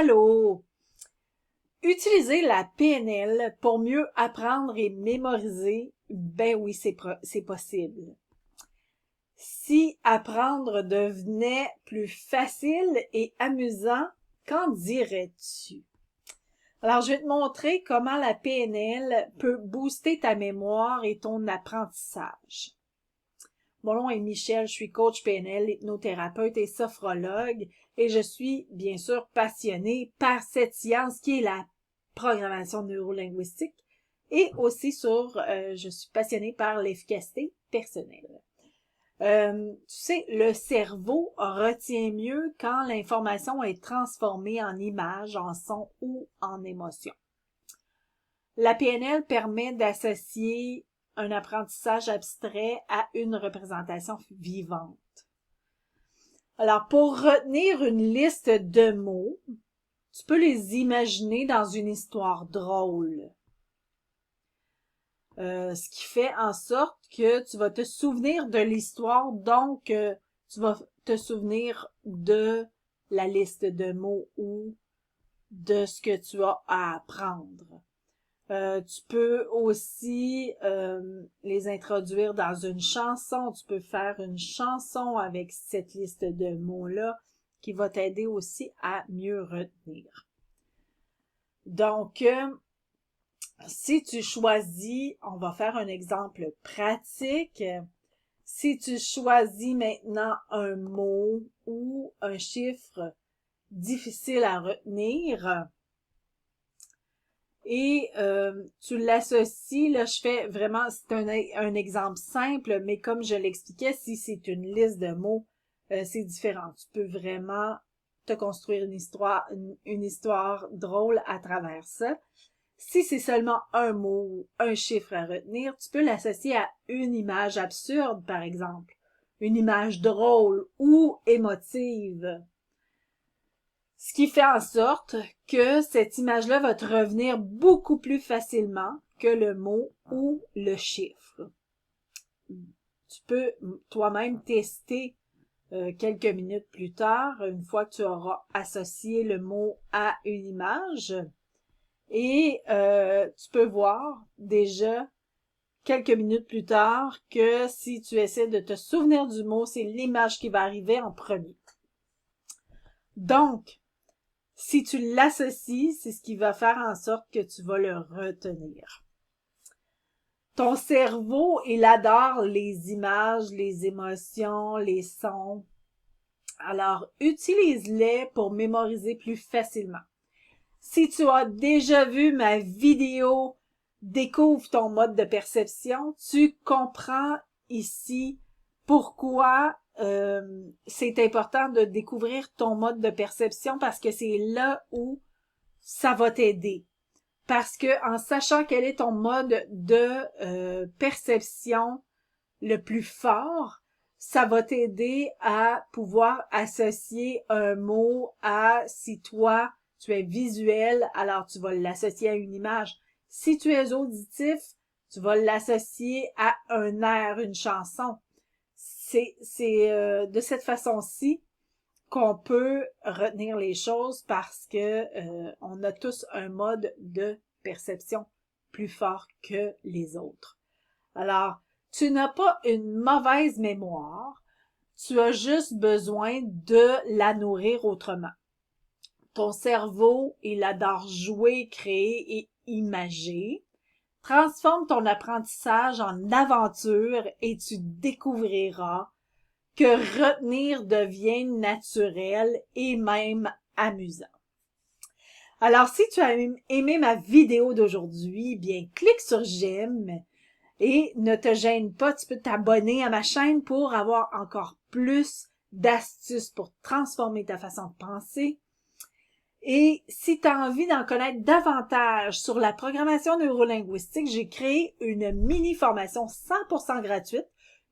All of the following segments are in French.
Allô! Utiliser la PNL pour mieux apprendre et mémoriser, ben oui, c'est possible. Si apprendre devenait plus facile et amusant, qu'en dirais-tu? Alors, je vais te montrer comment la PNL peut booster ta mémoire et ton apprentissage. Mon nom est Michel, je suis coach PNL, hypnothérapeute et sophrologue et je suis bien sûr passionnée par cette science qui est la programmation neurolinguistique et aussi je suis passionnée par l'efficacité personnelle. Tu sais, le cerveau retient mieux quand l'information est transformée en images, en sons ou en émotions. La PNL permet d'associer un apprentissage abstrait à une représentation vivante. Alors, pour retenir une liste de mots, tu peux les imaginer dans une histoire drôle. Ce qui fait en sorte que tu vas te souvenir de l'histoire, donc tu vas te souvenir de la liste de mots ou de ce que tu as à apprendre. Tu peux aussi les introduire dans une chanson. Tu peux faire une chanson avec cette liste de mots-là qui va t'aider aussi à mieux retenir. Donc, si tu choisis, on va faire un exemple pratique. Si tu choisis maintenant un mot ou un chiffre difficile à retenir, et tu l'associes, là je fais vraiment, c'est un exemple simple, mais comme je l'expliquais, si c'est une liste de mots, c'est différent. Tu peux vraiment te construire une histoire drôle à travers ça. Si c'est seulement un mot ou un chiffre à retenir, tu peux l'associer à une image absurde, par exemple, une image drôle ou émotive. Ce qui fait en sorte que cette image-là va te revenir beaucoup plus facilement que le mot ou le chiffre. Tu peux toi-même tester quelques minutes plus tard, une fois que tu auras associé le mot à une image. Et tu peux voir déjà quelques minutes plus tard que si tu essaies de te souvenir du mot, c'est l'image qui va arriver en premier. Donc, si tu l'associes, c'est ce qui va faire en sorte que tu vas le retenir. Ton cerveau, il adore les images, les émotions, les sons. Alors, utilise-les pour mémoriser plus facilement. Si tu as déjà vu ma vidéo « Découvre ton mode de perception », tu comprends ici pourquoi c'est important de découvrir ton mode de perception parce que c'est là où ça va t'aider. Parce que en sachant quel est ton mode de perception le plus fort, ça va t'aider à pouvoir associer un mot à si toi, tu es visuel, alors tu vas l'associer à une image. Si tu es auditif, tu vas l'associer à un air, une chanson. C'est de cette façon-ci qu'on peut retenir les choses parce que on a tous un mode de perception plus fort que les autres. Alors, tu n'as pas une mauvaise mémoire, tu as juste besoin de la nourrir autrement. Ton cerveau, il adore jouer, créer et imager. Transforme ton apprentissage en aventure et tu découvriras que retenir devient naturel et même amusant. Alors, si tu as aimé ma vidéo d'aujourd'hui, bien, clique sur j'aime et ne te gêne pas, tu peux t'abonner à ma chaîne pour avoir encore plus d'astuces pour transformer ta façon de penser. Et si tu as envie d'en connaître davantage sur la programmation neurolinguistique, j'ai créé une mini-formation 100% gratuite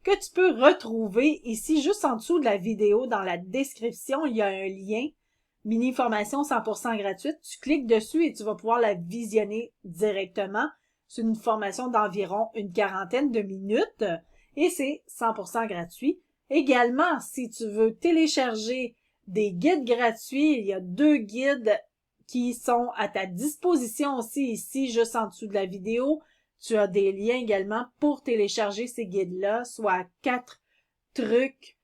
que tu peux retrouver ici juste en dessous de la vidéo. Dans la description, il y a un lien mini-formation 100% gratuite. Tu cliques dessus et tu vas pouvoir la visionner directement. C'est une formation d'environ une quarantaine de minutes et c'est 100% gratuit. Également, si tu veux télécharger des guides gratuits, il y a 2 guides qui sont à ta disposition aussi ici, juste en dessous de la vidéo. Tu as des liens également pour télécharger ces guides-là, soit 4 trucs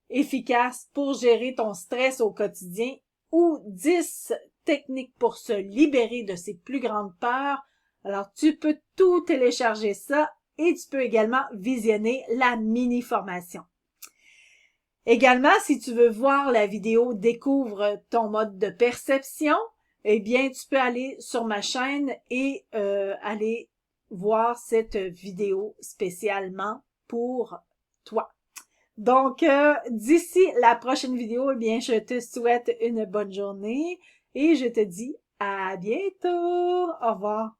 efficaces pour gérer ton stress au quotidien ou 10 techniques pour se libérer de ses plus grandes peurs. Alors, tu peux tout télécharger ça et tu peux également visionner la mini-formation. Également, si tu veux voir la vidéo Découvre ton mode de perception, eh bien, tu peux aller sur ma chaîne et aller voir cette vidéo spécialement pour toi. Donc, d'ici la prochaine vidéo, eh bien, je te souhaite une bonne journée et je te dis à bientôt. Au revoir.